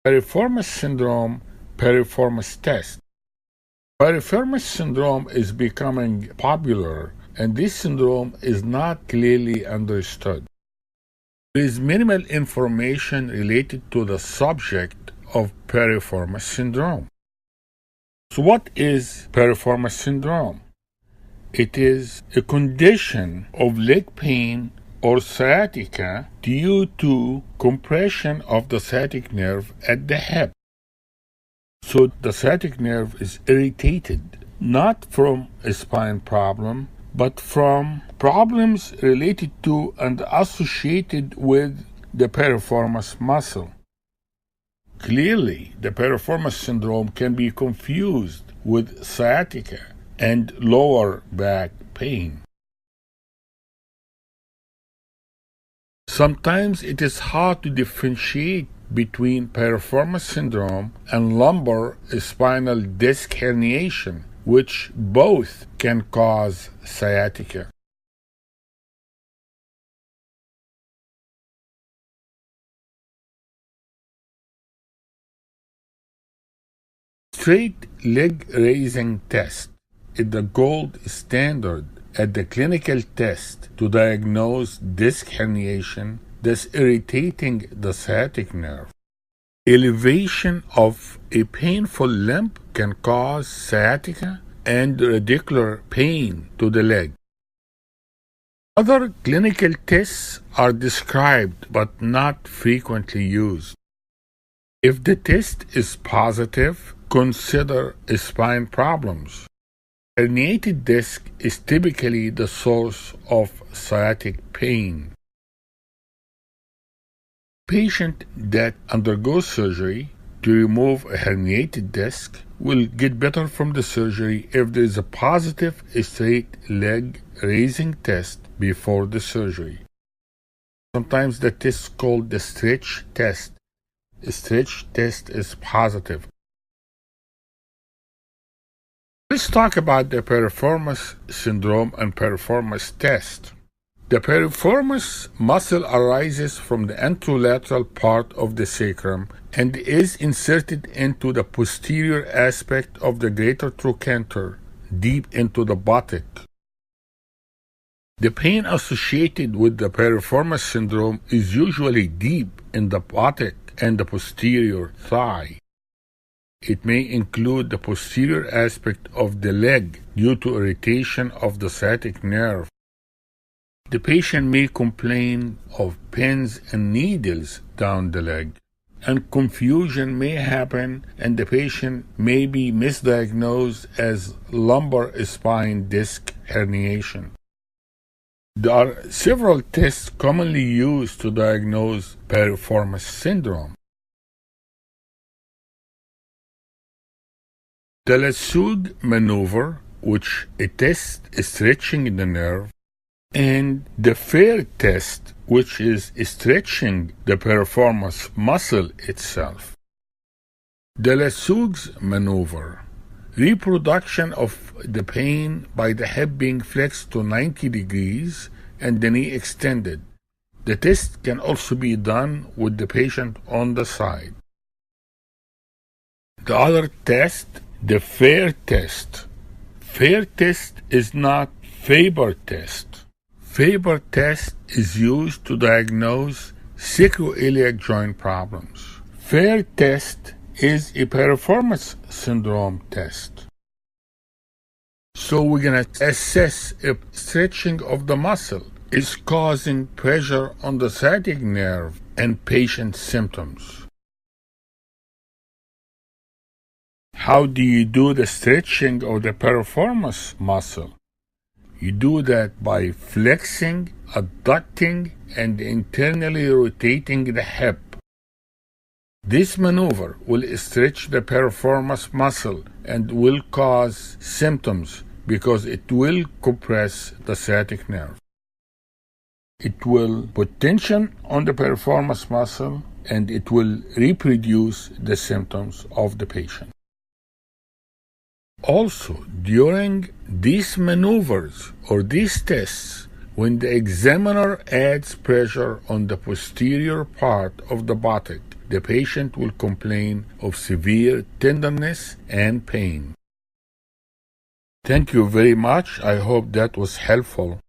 Piriformis syndrome, piriformis test. Piriformis syndrome is becoming popular, and this syndrome is not clearly understood. There is minimal information related to the subject of piriformis syndrome. So what is piriformis syndrome? It is a condition of leg pain or sciatica due to compression of the sciatic nerve at the hip. So the sciatic nerve is irritated, not from a spine problem, but from problems related to and associated with the piriformis muscle. Clearly, the piriformis syndrome can be confused with sciatica and lower back pain. Sometimes it is hard to differentiate between piriformis syndrome and lumbar spinal disc herniation, which both can cause sciatica. Straight leg raising test is the gold standard at the clinical test to diagnose disc herniation that's irritating the sciatic nerve. Elevation of a painful limb can cause sciatica and radicular pain to the leg. Other clinical tests are described but not frequently used. If the test is positive, consider spine problems. Herniated disc is typically the source of sciatic pain. Patient that undergoes surgery to remove a herniated disc will get better from the surgery if there is a positive straight leg raising test before the surgery. Sometimes the test is called the stretch test. The stretch test is positive. Let's talk about the piriformis syndrome and piriformis test. The piriformis muscle arises from the anterolateral part of the sacrum and is inserted into the posterior aspect of the greater trochanter, deep into the buttock. The pain associated with the piriformis syndrome is usually deep in the buttock and the posterior thigh. It may include the posterior aspect of the leg due to irritation of the sciatic nerve. The patient may complain of pins and needles down the leg, and confusion may happen, and the patient may be misdiagnosed as lumbar spine disc herniation. There are several tests commonly used to diagnose piriformis syndrome. The Lasug maneuver, which tests stretching in the nerve, and the Fair test, which is stretching the piriformis muscle itself. The Lasug's maneuver, reproduction of the pain by the hip being flexed to 90 degrees and the knee extended. The test can also be done with the patient on the side. The other test, the Fair test. Fair test is not Faber test. Faber test is used to diagnose sacroiliac joint problems. Fair test is a piriformis syndrome test. So we're going to assess if stretching of the muscle is causing pressure on the sciatic nerve and patient symptoms. How do you do the stretching of the piriformis muscle? You do that by flexing, adducting, and internally rotating the hip. This maneuver will stretch the piriformis muscle and will cause symptoms because it will compress the sciatic nerve. It will put tension on the piriformis muscle and it will reproduce the symptoms of the patient. Also, during these maneuvers or these tests, when the examiner adds pressure on the posterior part of the buttock, the patient will complain of severe tenderness and pain. Thank you very much. I hope that was helpful.